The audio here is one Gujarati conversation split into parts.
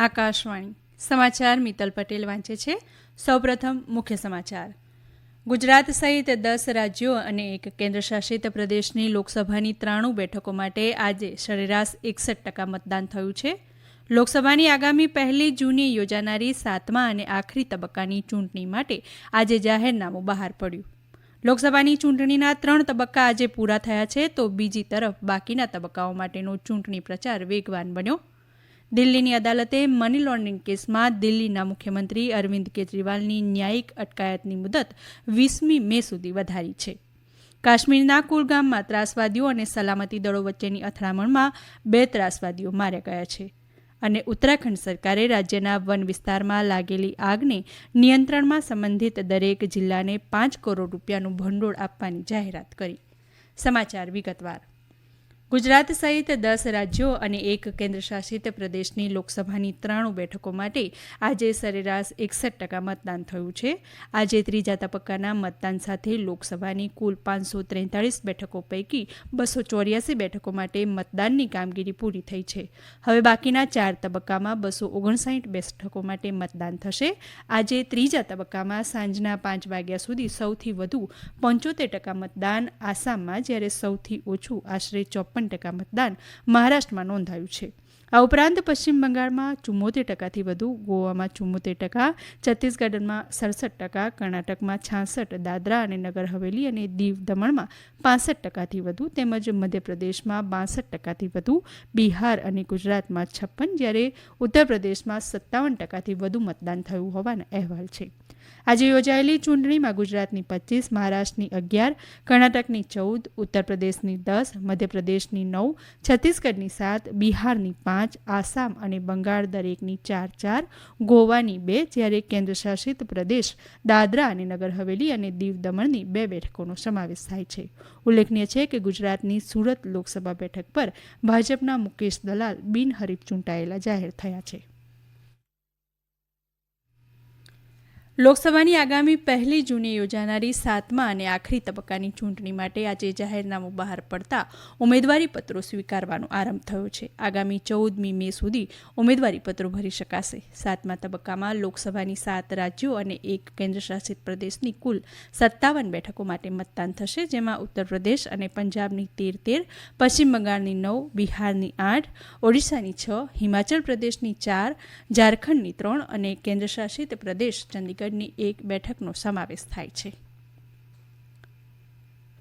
આકાશવાણી સમાચાર મિત્તલ પટેલ વાંચે છે. સૌપ્રથમ મુખ્ય સમાચાર. ગુજરાત સહિત 10 રાજ્યો અને એક કેન્દ્રશાસિત પ્રદેશની લોકસભાની 93 બેઠકો માટે આજે સરેરાશ 61% મતદાન થયું છે. લોકસભાની આગામી 1 જૂને યોજાનારી 7મા અને આખરી તબક્કાની ચૂંટણી માટે આજે જાહેરનામું બહાર પડ્યું. લોકસભાની ચૂંટણીના 3 તબક્કા આજે પૂરા થયા છે, તો બીજી તરફ બાકીના તબક્કાઓ માટેનો ચૂંટણી પ્રચાર વેગવાન બન્યો. દિલ્હીની અદાલતે મની લોન્ડરિંગ કેસમાં દિલ્હીના મુખ્યમંત્રી અરવિંદ કેજરીવાલની ન્યાયિક અટકાયતની મુદત 20મી મે સુધી વધારી છે. કાશ્મીરના કુલગામમાં ત્રાસવાદીઓ અને સલામતી દળો વચ્ચેની અથડામણમાં 2 ત્રાસવાદીઓ માર્યા ગયા છે. અને ઉત્તરાખંડ સરકારે રાજ્યના વન વિસ્તારમાં લાગેલી આગને નિયંત્રણમાં સંબંધિત દરેક જિલ્લાને 5 કરોડ રૂપિયાનું ભંડોળ આપવાની જાહેરાત કરી. સમાચાર વિગતવાર. ગુજરાત સહિત 10 રાજ્યો અને એક કેન્દ્રશાસિત પ્રદેશની લોકસભાની 93 બેઠકો માટે આજે સરેરાશ 61% મતદાન થયું છે. આજે ત્રીજા તબક્કાના મતદાન સાથે લોકસભાની કુલ 543 બેઠકો પૈકી 284 બેઠકો માટે મતદાનની કામગીરી પૂરી થઈ છે. હવે બાકીના 4 તબક્કામાં 259 બેઠકો માટે મતદાન થશે. આજે ત્રીજા તબક્કામાં સાંજના 5 વાગ્યા સુધી સૌથી વધુ 75% મતદાન આસામમાં, જ્યારે સૌથી ઓછું આશરે 54% મતદાન મહારાષ્ટ્રમાં નોંધાયું છે. આ ઉપરાંત પશ્ચિમ બંગાળમાં 74%થી વધુ, ગોવામાં 74%, છત્તીસગઢમાં 67%, કર્ણાટકમાં 66%, દાદરા અને નગર હવેલી અને દીવ દમણમાં 65%થી વધુ તેમજ મધ્યપ્રદેશમાં 62%થી વધુ, બિહાર અને ગુજરાતમાં 56%, જ્યારે ઉત્તર પ્રદેશમાં 57%થી વધુ મતદાન થયું હોવાના અહેવાલ છે. આજે યોજાયેલી ચૂંટણીમાં ગુજરાતની 25, મહારાષ્ટ્રની 11, કર્ણાટકની 14, ઉત્તર પ્રદેશની 10, મધ્યપ્રદેશની 9, છત્તીસગઢની 7, બિહારની 5, આસામ અને બંગાળ દરેકની 4-4, ગોવાની 2, જ્યારે કેન્દ્રશાસિત પ્રદેશ દાદરા અને નગર હવેલી અને દીવ દમણની 2 બેઠકોનો સમાવેશ થાય છે. ઉલ્લેખનીય છે કે ગુજરાતની સુરત લોકસભા બેઠક પર ભાજપના મુકેશ દલાલ બિનહરીફ ચૂંટાયેલા જાહેર થયા છે. લોકસભાની આગામી 1 જૂને યોજાનારી 7મા અને આખરી તબક્કાની ચૂંટણી માટે આજે જાહેરનામું બહાર પડતા ઉમેદવારી પત્રો સ્વીકારવાનો આરંભ થયો છે. આગામી 14મી મે સુધી ઉમેદવારી પત્રો ભરી શકાશે. 7મા તબક્કામાં લોકસભાની 7 રાજ્યો અને એક કેન્દ્રશાસિત પ્રદેશની કુલ 57 બેઠકો માટે મતદાન થશે, જેમાં ઉત્તર પ્રદેશ અને પંજાબની 13-13, પશ્ચિમ બંગાળની 9, બિહારની 8, ઓડિશાની 6, હિમાચલ પ્રદેશની 4, ઝારખંડની 3 અને કેન્દ્રશાસિત પ્રદેશ ચંદીગઢ ની 1 બેઠકનો સમાવેશ થાય છે.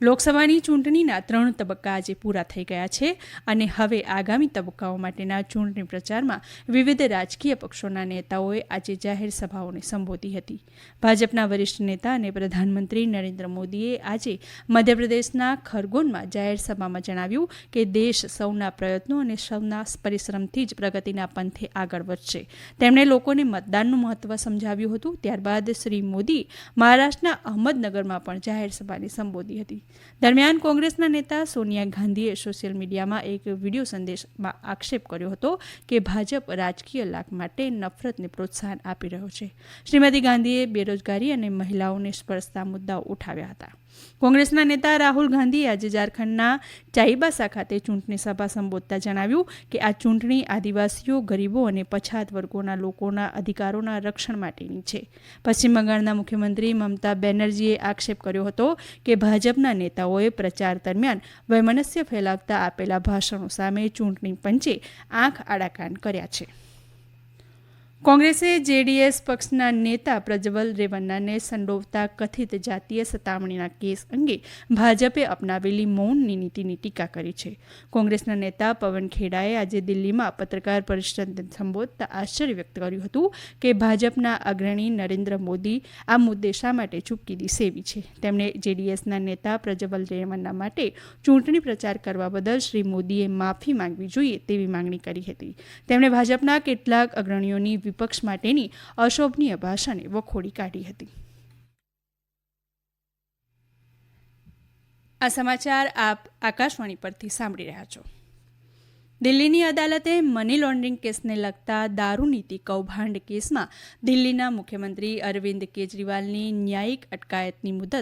લોકસભાની ચૂંટણીના 3 તબક્કા આજે પૂરા થઈ ગયા છે અને હવે આગામી તબક્કાઓ માટેના ચૂંટણી પ્રચારમાં વિવિધ રાજકીય પક્ષોના નેતાઓએ આજે જાહેર સભાઓને સંબોધી હતી. ભાજપના વરિષ્ઠ નેતા અને પ્રધાનમંત્રી નરેન્દ્ર મોદીએ આજે મધ્યપ્રદેશના ખરગોનમાં જાહેર સભામાં જણાવ્યું કે દેશ સૌના પ્રયત્નો અને સૌના પરિશ્રમથી જ પ્રગતિના પંથે આગળ વધશે. તેમણે લોકોને મતદાનનું મહત્વ સમજાવ્યું હતું. ત્યારબાદ શ્રી મોદી મહારાષ્ટ્રના અહમદનગરમાં પણ જાહેર સભાને સંબોધી હતી. દરમિયાન કોંગ્રેસના નેતા સોનિયા ગાંધીએ સોશિયલ મીડિયામાં એક વિડીયો સંદેશમાં આક્ષેપ કર્યો હતો કે ભાજપ રાજકીય લાભ માટે નફરતને પ્રોત્સાહન આપી રહ્યો છે. શ્રીમતી ગાંધીએ બેરોજગારી અને મહિલાઓને સ્પર્શતા મુદ્દાઓ ઉઠાવ્યા હતા. કોંગ્રેસના નેતા રાહુલ ગાંધીએ આજે ઝારખંડના ચાઈબાસા ખાતે ચૂંટણી સભા સંબોધતા જણાવ્યું કે આ ચૂંટણી આદિવાસીઓ, ગરીબો અને પછાત વર્ગોના લોકોના અધિકારોના રક્ષણ માટેની છે. પશ્ચિમ બંગાળના મુખ્યમંત્રી મમતા બેનર્જીએ આક્ષેપ કર્યો હતો કે ભાજપના નેતાઓએ પ્રચાર દરમિયાન વૈમનસ્ય ફેલાવતા આપેલા ભાષણો સામે ચૂંટણી પંચે આંખ આડા કાન કર્યા છે. કોંગ્રેસે જેડીએસ પક્ષના નેતા પ્રજ્વલ રેવન્નાને સંડોવતા કથિત જાતીય સતામણીના કેસ અંગે ભાજપે અપનાવેલી મૌનની નીતિની ટીકા કરી છે. કોંગ્રેસના નેતા પવન ખેડાએ આજે દિલ્હીમાં પત્રકાર પરિષદને સંબોધતા આશ્ચર્ય વ્યક્ત કર્યું હતું કે ભાજપના અગ્રણી નરેન્દ્ર મોદી આ મુદ્દે શા માટે ચૂપકીદી સેવી છે. તેમણે જેડીએસના નેતા પ્રજ્વલ રેવન્ના માટે ચૂંટણી પ્રચાર કરવા બદલ શ્રી મોદીએ માફી માંગવી જોઈએ તેવી માંગણી કરી હતી. તેમણે ભાજપના કેટલાક અગ્રણીઓની વિપક્ષ માટેની અશોભનીય ભાષાને વખોડી કાઢી હતી. આ સમાચાર આપ આકાશવાણી પરથી સાંભળી રહ્યા છો. દિલ્હીની અદાલતે મની લોન્ડરિંગ કેસને લગતા દારૂનીતિ કૌભાંડ કેસમાં દિલ્હીના મુખ્યમંત્રી અરવિંદ કેજરીવાલની ન્યાયિક અટકાયતની મુદત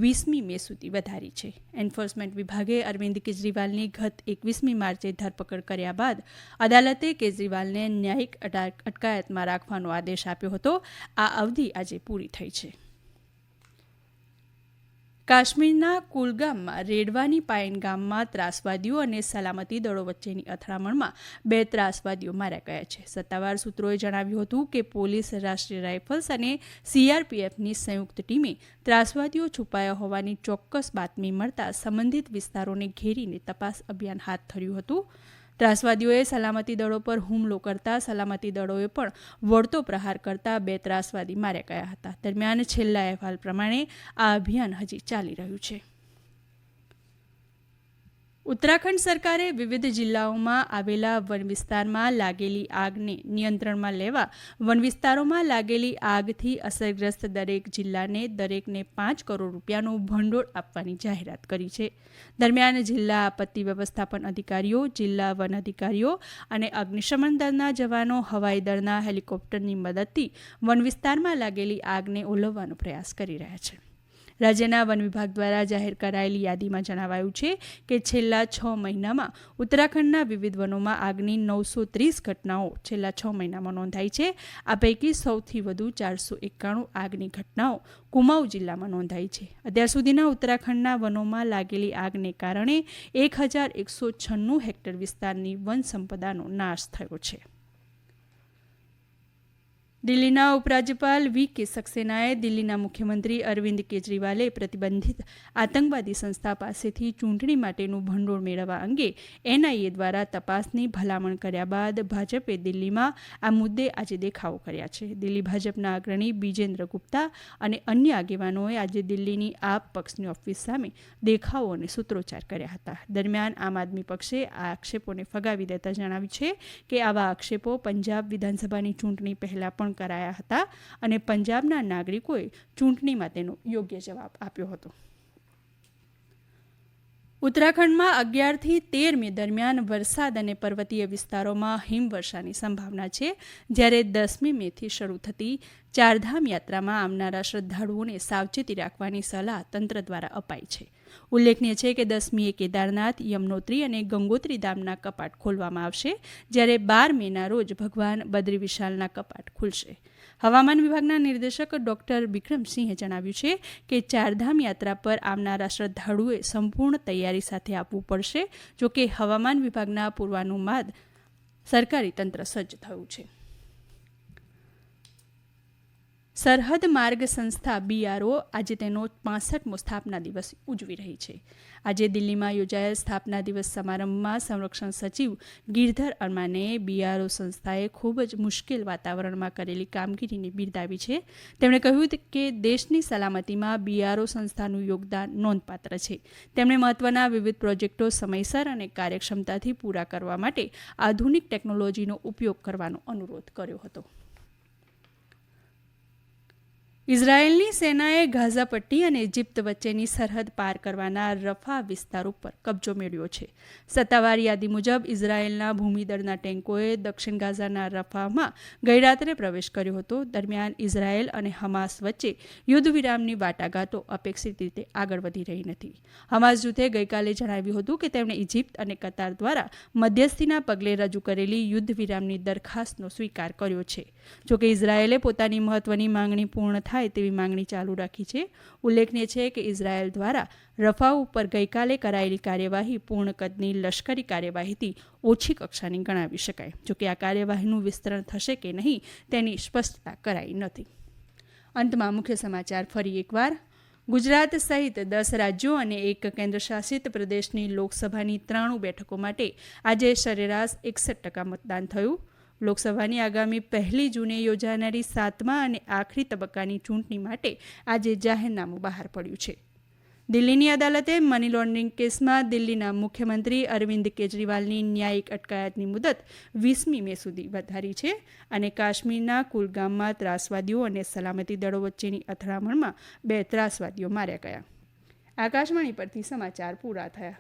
20મી મે સુધી વધારી છે. એન્ફોર્સમેન્ટ વિભાગે અરવિંદ કેજરીવાલની ગત 21મી માર્ચે ધરપકડ કર્યા બાદ અદાલતે કેજરીવાલને ન્યાયિક અટકાયતમાં રાખવાનો આદેશ આપ્યો હતો. આ અવધિ આજે પૂરી થઈ છે. કાશ્મીરના કુલગામમાં રેડવાની પાયન ગામમાં ત્રાસવાદીઓ અને સલામતી દળો વચ્ચેની અથડામણમાં 2 ત્રાસવાદીઓ માર્યા ગયા છે. સત્તાવાર સૂત્રોએ જણાવ્યું હતું કે પોલીસ, રાષ્ટ્રીય રાઇફલ્સ અને સીઆરપીએફની સંયુક્ત ટીમે ત્રાસવાદીઓ છુપાયા હોવાની ચોક્કસ બાતમી મળતા સંબંધિત વિસ્તારોને ઘેરીને તપાસ અભિયાન હાથ ધર્યું હતું. ત્રાસવાદીઓએ સલામતી દળો પર હુમલો કરતા સલામતી દળોએ પણ વળતો પ્રહાર કરતા 2 ત્રાસવાદી માર્યા ગયા હતા. દરમિયાન છેલ્લા અહેવાલ પ્રમાણે આ અભિયાન હજી ચાલી રહ્યું છે. ઉત્તરાખંડ સરકારે વિવિધ જિલ્લાઓમાં આવેલા વન વિસ્તારમાં લાગેલી આગને નિયંત્રણમાં લેવા વન વિસ્તારોમાં લાગેલી આગથી અસરગ્રસ્ત દરેક જિલ્લાને દરેકને 5 કરોડ રૂપિયાનું ભંડોળ આપવાની જાહેરાત કરી છે. દરમિયાન જિલ્લા આપત્તિ વ્યવસ્થાપન અધિકારીઓ, જિલ્લા વન અધિકારીઓ અને અગ્નિશમન દળના જવાનો હવાઈ દળના હેલિકોપ્ટરની મદદથી વન વિસ્તારમાં લાગેલી આગને ઓલવવાનો પ્રયાસ કરી રહ્યા છે. રાજ્યના વન વિભાગ દ્વારા જાહેર કરાયેલી યાદીમાં જણાવાયું છે કે છેલ્લા 6 મહિનામાં ઉત્તરાખંડના વિવિધ વનોમાં આગની 930 ઘટનાઓ છેલ્લા 6 મહિનામાં નોંધાઈ છે. આ પૈકી સૌથી વધુ 491 આગની ઘટનાઓ કુમાઉ જિલ્લામાં નોંધાઈ છે. અત્યાર સુધીના ઉત્તરાખંડના વનોમાં લાગેલી આગને કારણે 1196 હેક્ટર વિસ્તારની વન સંપદાનો નાશ થયો છે. દિલ્હીના ઉપરાજ્યપાલ વી.કે. સક્સેનાએ દિલ્હીના મુખ્યમંત્રી અરવિંદ કેજરીવાલે પ્રતિબંધિત આતંકવાદી સંસ્થા પાસેથી ચૂંટણી માટેનું ભંડોળ મેળવવા અંગે એનઆઈએ દ્વારા તપાસની ભલામણ કર્યા બાદ ભાજપે દિલ્હીમાં આ મુદ્દે આજે દેખાવો કર્યા છે. દિલ્હી ભાજપના અગ્રણી બીજેન્દ્ર ગુપ્તા અને અન્ય આગેવાનોએ આજે દિલ્હીની આપ પક્ષની ઓફિસ સામે દેખાવો અને સૂત્રોચ્ચાર કર્યા હતા. દરમિયાન આમ આદમી પક્ષે આ આક્ષેપોને ફગાવી દેતા જણાવ્યું છે કે આવા આક્ષેપો પંજાબ વિધાનસભાની ચૂંટણી પહેલા પણ કરાયા હતા અને પંજાબના નાગરિકોએ ચૂંટણીમાં તેનો યોગ્ય જવાબ આપ્યો હતો. ઉત્તરાખંડમાં 11 થી 13 મે દરમિયાન વરસાદ અને પર્વતીય વિસ્તારોમાં હિમવર્ષાની સંભાવના છે, જ્યારે 10મી મેથી શરૂ થતી ચારધામ યાત્રામાં આવનારા શ્રદ્ધાળુઓને સાવચેતી રાખવાની સલાહ તંત્ર દ્વારા અપાઈ છે. ઉલ્લેખનીય છે કે 10મીએ કેદારનાથ, યમનોત્રી અને ગંગોત્રી ધામના કપાટ ખોલવામાં આવશે, જ્યારે 12 મેના રોજ ભગવાન બદ્રી વિશાલના કપાટ ખુલશે. હવામાન વિભાગના નિર્દેશક ડોક્ટર બિક્રમસિંહે જણાવ્યું છે કે ચારધામ યાત્રા પર આવનારા શ્રદ્ધાળુઓએ સંપૂર્ણ તૈયારી સાથે આવવું પડશે. જોકે હવામાન વિભાગના પૂર્વાનુમાન સરકારી તંત્ર સજ્જ થયું છે. સરહદ માર્ગ સંસ્થા BRO આજે તેનો 65મો સ્થાપના દિવસ ઉજવી રહી છે. આજે દિલ્હીમાં યોજાયેલ સ્થાપના દિવસ સમારંભમાં સંરક્ષણ સચિવ ગિરધર અરમાને BRO સંસ્થાએ ખૂબ જ મુશ્કેલ વાતાવરણમાં કરેલી કામગીરીને બિરદાવી છે. તેમણે કહ્યું કે દેશની સલામતીમાં BRO સંસ્થાનું યોગદાન નોંધપાત્ર છે. તેમણે મહત્વના વિવિધ પ્રોજેક્ટો સમયસર અને કાર્યક્ષમતાથી પૂરા કરવા માટે આધુનિક ટેકનોલોજીનો ઉપયોગ કરવાનો અનુરોધ કર્યો હતો. ઇઝરાયેલની સેનાએ ગાઝા પટ્ટી અને ઇજિપ્ત વચ્ચેની સરહદ પાર કરવાના રફા વિસ્તાર ઉપર કબજો મેળવ્યો છે. સત્તાવાર યાદી મુજબ ઇઝરાયેલના ભૂમિદળના ટેન્કોએ દક્ષિણ ગાઝાના રફામાં ગઈરાત્રે પ્રવેશ કર્યો હતો. દરમિયાન ઇઝરાયેલ અને હમાસ વચ્ચે યુદ્ધ વિરામની વાટાઘાટો અપેક્ષિત રીતે આગળ વધી રહી નથી. હમાસ જૂથે ગઈકાલે જણાવ્યું હતું કે તેમણે ઇજિપ્ત અને કતાર દ્વારા મધ્યસ્થીના પગલે રજૂ કરેલી યુદ્ધ વિરામની દરખાસ્તનો સ્વીકાર કર્યો છે. જોકે ઇઝરાયેલે પોતાની મહત્વની માંગણી પૂર્ણ થાય તેવી માંગણી ચાલુ રાખી છે. ઉલ્લેખનીય છે કે ઇઝરાયેલ દ્વારા રફા ઉપર ગઈકાલે કરાયેલી કાર્યવાહી પૂર્ણ કદની લશ્કરી કાર્યવાહીથી ઓછી કક્ષાની ગણાવી શકાય. જોકે આ કાર્યવાહીનું વિસ્તરણ થશે કે નહીં તેની સ્પષ્ટતા કરાઈ નથી. અંતમાં મુખ્ય સમાચાર ફરી એકવાર. ગુજરાત સહિત 10 રાજ્યો અને 1 કેન્દ્રશાસિત પ્રદેશની લોકસભાની 93 બેઠકો માટે આજે સરેરાશ 61% મતદાન થયું. લોકસભાની આગામી 1 જૂને યોજાનારી 7મા અને આખરી તબક્કાની ચૂંટણી માટે આજે જાહેરનામું બહાર પડ્યું છે. દિલ્હીની અદાલતે મની લોન્ડરિંગ કેસમાં દિલ્હીના મુખ્યમંત્રી અરવિંદ કેજરીવાલની ન્યાયિક અટકાયતની મુદત 20મી મે સુધી વધારી છે અને કાશ્મીરના કુલગામમાં ત્રાસવાદીઓ અને સલામતી દળો વચ્ચેની અથડામણમાં 2 ત્રાસવાદીઓ માર્યા ગયા. આકાશવાણી પરથી સમાચાર પૂરા થયા.